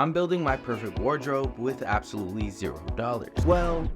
I'm building my perfect wardrobe with absolutely $0. Well,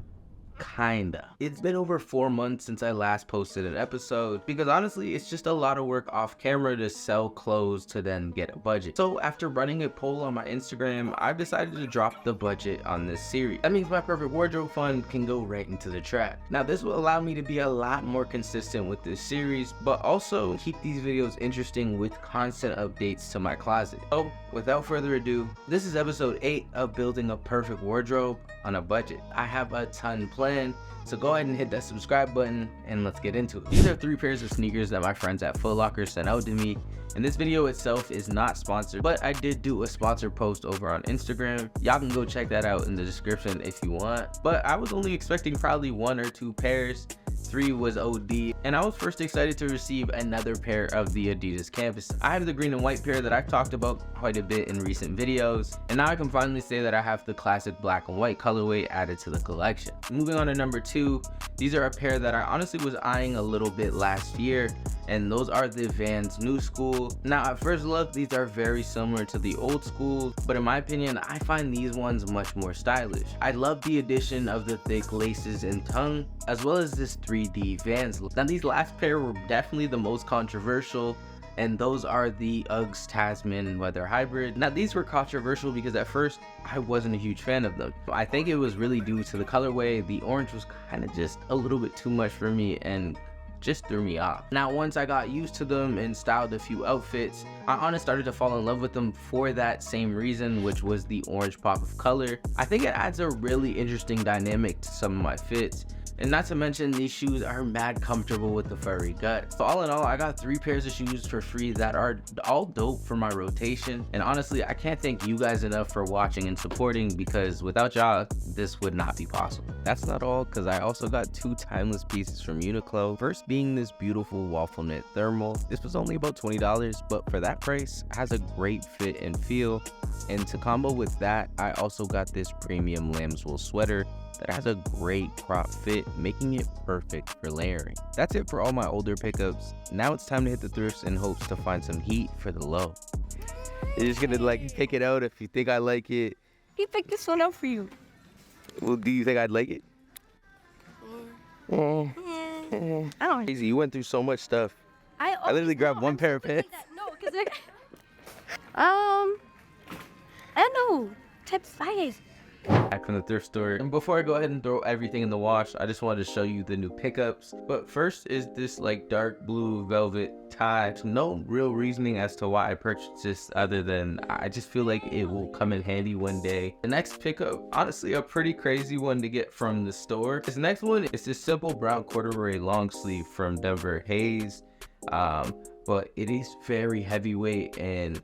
kinda. It's been over 4 months since I last posted an episode because honestly it's just a lot of work off camera to sell clothes to then get a budget. So after running a poll on my Instagram, I've decided to drop the budget on this series. That means my perfect wardrobe fund can go right into the trash. Now this will allow me to be a lot more consistent with this series, but also keep these videos interesting with constant updates to my closet. So without further ado, this is episode 8 of building a perfect wardrobe on a budget. I have a ton planned, so go ahead and hit that subscribe button and let's get into it. These are 3 pairs of sneakers that my friends at Foot Locker sent out to me, and this video itself is not sponsored, but I did do a sponsored post over on Instagram. Y'all can go check that out in the description if you want, but I was only expecting probably 1 or 2 pairs. 3 was OD, and I was first excited to receive another pair of the Adidas Campus. I have the green and white pair that I've talked about quite a bit in recent videos, and now I can finally say that I have the classic black and white colorway added to the collection. Moving on to number 2, these are a pair that I honestly was eyeing a little bit last year, and those are the Vans New School. Now at first look, these are very similar to the old school, but in my opinion, I find these ones much more stylish. I love the addition of the thick laces and tongue, as well as this 3D Vans look. Now these last pair were definitely the most controversial, and those are the Uggs Tasman Weather Hybrid. Now these were controversial because at first I wasn't a huge fan of them. I think it was really due to the colorway. The orange was kind of just a little bit too much for me and just threw me off. Now once I got used to them and styled a few outfits, I honestly started to fall in love with them for that same reason, which was the orange pop of color. I think it adds a really interesting dynamic to some of my fits. And not to mention, these shoes are mad comfortable with the furry gut. So all in all, I got 3 pairs of shoes for free that are all dope for my rotation. And honestly, I can't thank you guys enough for watching and supporting, because without y'all, this would not be possible. That's not all, because I also got 2 timeless pieces from Uniqlo. First being this beautiful waffle knit thermal. This was only about $20, but for that price, it has a great fit and feel. And to combo with that, I also got this premium lambswool sweater that has a great crop fit, making it perfect for layering. That's it for all my older pickups. Now it's time to hit the thrifts in hopes to find some heat for the low. You're just gonna like pick it out if you think I like it. He picked this one up for you. Well, do you think I'd like it? I don't. Crazy, you went through so much stuff. I literally grabbed 1 pair of pants. No, because I don't know. Type size. Back from the thrift store, and before I go ahead and throw everything in the wash, I just wanted to show you the new pickups. But first is this like dark blue velvet tie. No real reasoning as to why I purchased this other than I just feel like it will come in handy one day. The next pickup, honestly a pretty crazy one to get from the store. This next one is this simple brown corduroy long sleeve from Denver Hayes, but it is very heavyweight, and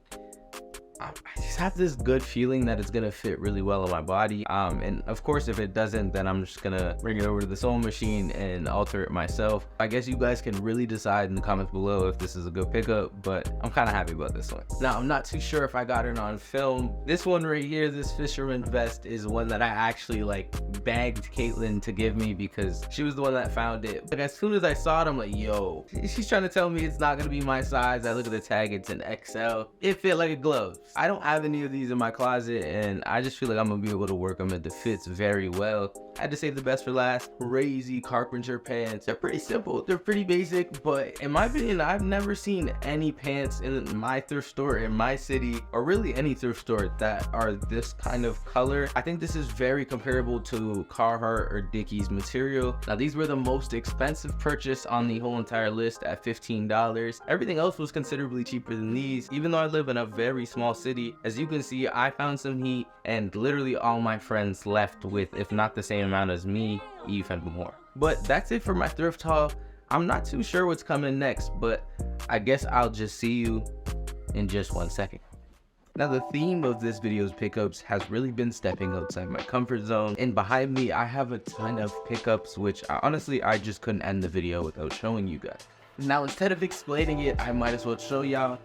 I just have this good feeling that it's gonna fit really well on my body. And of course, if it doesn't, then I'm just gonna bring it over to the sewing machine and alter it myself. I guess you guys can really decide in the comments below if this is a good pickup, but I'm kind of happy about this one. Now, I'm not too sure if I got it on film. This one right here, this fisherman vest, is one that I actually like begged Caitlin to give me because she was the one that found it. But as soon as I saw it, I'm like, yo, she's trying to tell me it's not gonna be my size. I look at the tag, it's an XL. It fit like a glove. I don't have any of these in my closet, and I just feel like I'm gonna be able to work them into fits very well. I had to save the best for last. Crazy carpenter pants. They're pretty simple, they're pretty basic, but in my opinion, I've never seen any pants in my thrift store in my city, or really any thrift store, that are this kind of color. I think this is very comparable to Carhartt or Dickies material. Now these were the most expensive purchase on the whole entire list at $15. Everything else was considerably cheaper than these, even though I live in a very small city. As you can see, I found some heat, and literally all my friends left with, if not the same amount as me, even more. But that's it for my thrift haul. I'm not too sure what's coming next, but I guess I'll just see you in just 1 second. Now the theme of this video's pickups has really been stepping outside my comfort zone, and behind me I have a ton of pickups, which honestly I just couldn't end the video without showing you guys. Now instead of explaining it, I might as well show y'all.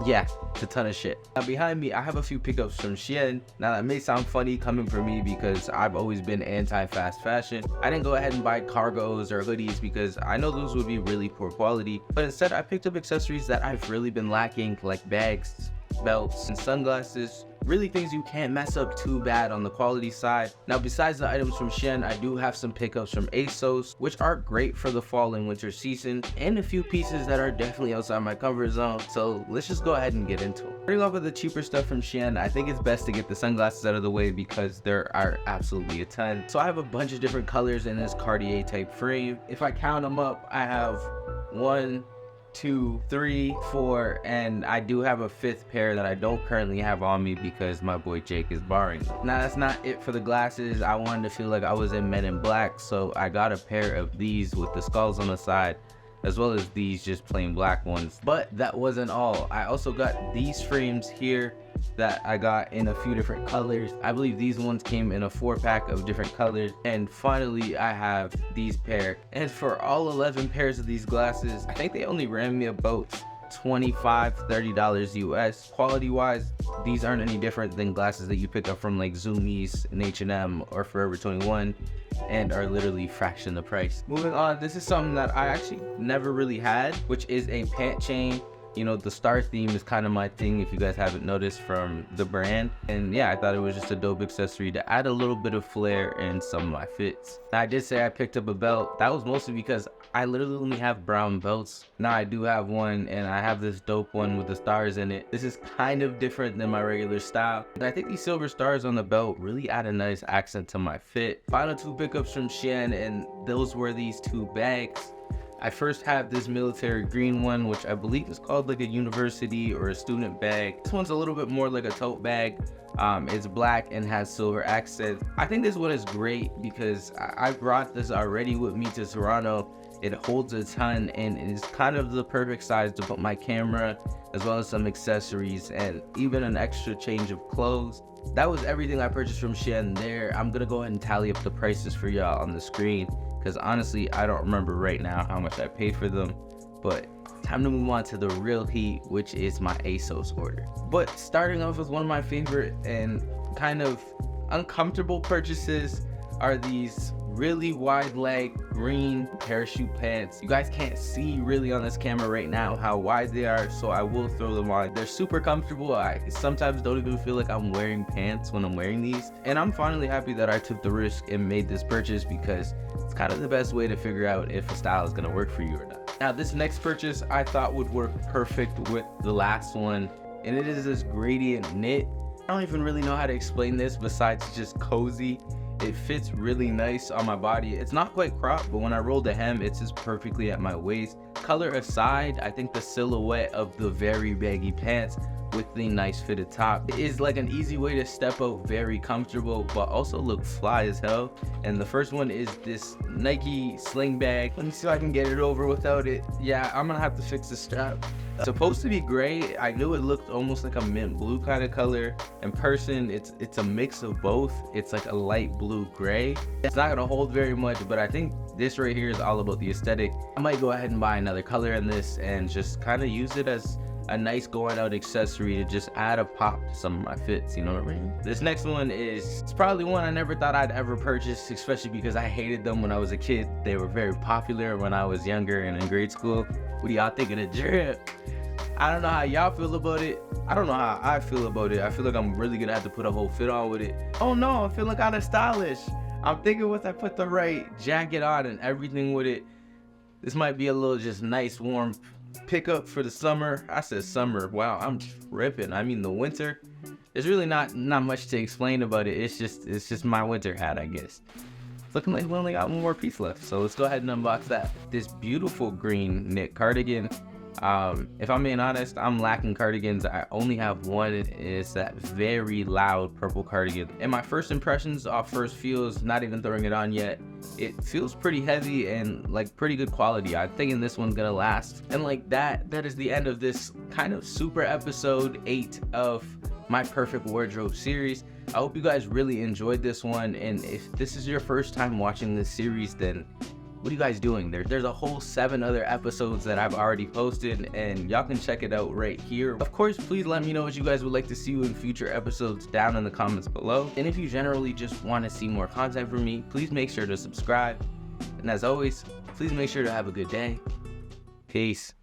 Yeah, it's a ton of shit. Now behind me, I have a few pickups from Shein. Now that may sound funny coming from me because I've always been anti-fast fashion. I didn't go ahead and buy cargos or hoodies because I know those would be really poor quality. But instead, I picked up accessories that I've really been lacking, like bags, belts, and sunglasses. Really things you can't mess up too bad on the quality side. Now besides the items from Shein, I do have some pickups from ASOS, which are great for the fall and winter season, and a few pieces that are definitely outside my comfort zone. So let's just go ahead and get into it. Starting off with the cheaper stuff from Shein, I think it's best to get the sunglasses out of the way because there are absolutely a ton. So I have a bunch of different colors in this Cartier type frame. If I count them up, I have 1, 2, 3, 4, and I do have a 5th pair that I don't currently have on me because my boy Jake is borrowing them. Now that's not it for the glasses. I wanted to feel like I was in Men in Black, so I got a pair of these with the skulls on the side, as well as these just plain black ones. But that wasn't all. I also got these frames here that I got in a few different colors. I believe these ones came in a 4-pack of different colors. And finally, I have these pair. And for all 11 pairs of these glasses, I think they only ran me about $25-$30 US. Quality wise, these aren't any different than glasses that you pick up from like Zoomies and H&M or Forever 21, and are literally fraction the price. Moving on, this is something that I actually never really had, which is a pant chain. You know, the star theme is kind of my thing if you guys haven't noticed from the brand. And yeah, I thought it was just a dope accessory to add a little bit of flair in some of my fits. Now, I did say I picked up a belt. That was mostly because I literally only have brown belts. Now I do have one, and I have this dope one with the stars in it. This is kind of different than my regular style. And I think these silver stars on the belt really add a nice accent to my fit. Final 2 pickups from Shein, and those were these 2 bags. I first have this military green one, which I believe is called like a university or a student bag. This one's a little bit more like a tote bag. It's black and has silver accents. I think this one is great because I brought this already with me to Toronto. It holds a ton and it's kind of the perfect size to put my camera, as well as some accessories and even an extra change of clothes. That was everything I purchased from Shein there. I'm gonna go ahead and tally up the prices for y'all on the screen, because honestly, I don't remember right now how much I paid for them. But time to move on to the real heat, which is my ASOS order. But starting off with one of my favorite and kind of uncomfortable purchases are these really wide leg green parachute pants. You guys can't see really on this camera right now how wide they are, so I will throw them on. They're super comfortable. I sometimes don't even feel like I'm wearing pants when I'm wearing these, and I'm finally happy that I took the risk and made this purchase because it's kind of the best way to figure out if a style is going to work for you or not. Now this next purchase I thought would work perfect with the last one, and it is this gradient knit. I don't even really know how to explain this besides just cozy. It fits really nice on my body. It's not quite cropped, but when I roll the hem, it's just perfectly at my waist. Color aside, I think the silhouette of the very baggy pants with the nice fitted top is like an easy way to step out very comfortable, but also look fly as hell. And the first one is this Nike sling bag. Let me see if I can get it over without it. Yeah, I'm gonna have to fix the strap. It's supposed to be gray. I knew it looked almost like a mint blue kind of color. In person, it's a mix of both. It's like a light blue gray. It's not gonna hold very much, but I think this right here is all about the aesthetic. I might go ahead and buy another color in this and just kind of use it as a nice going out accessory to just add a pop to some of my fits, you know what I mean? This next one it's probably one I never thought I'd ever purchase, especially because I hated them when I was a kid. They were very popular when I was younger and in grade school. What do y'all think of the drip? I don't know how y'all feel about it. I don't know how I feel about it. I feel like I'm really gonna have to put a whole fit on with it. Oh no, I'm feeling kind of stylish. I'm thinking once I put the right jacket on and everything with it, this might be a little just nice warm pickup for the summer. I said summer. Wow, I'm tripping. I mean the winter. There's really not much to explain about it. It's just my winter hat, I guess. It's looking like we only got one more piece left, so let's go ahead and unbox that. This beautiful green knit cardigan. If I'm being honest, I'm lacking cardigans. I only have one. It's that very loud purple cardigan. And my first impressions off first feels, not even throwing it on yet, it feels pretty heavy and like pretty good quality. I'm thinking this one's gonna last. And like that is the end of this kind of super episode 8 of my perfect wardrobe series. I hope you guys really enjoyed this one, and if this is your first time watching this series, then What are you guys doing? There's a whole 7 other episodes that I've already posted, and y'all can check it out right here. Of course, please let me know what you guys would like to see in future episodes down in the comments below. And if you generally just want to see more content from me, please make sure to subscribe. And as always, please make sure to have a good day. Peace.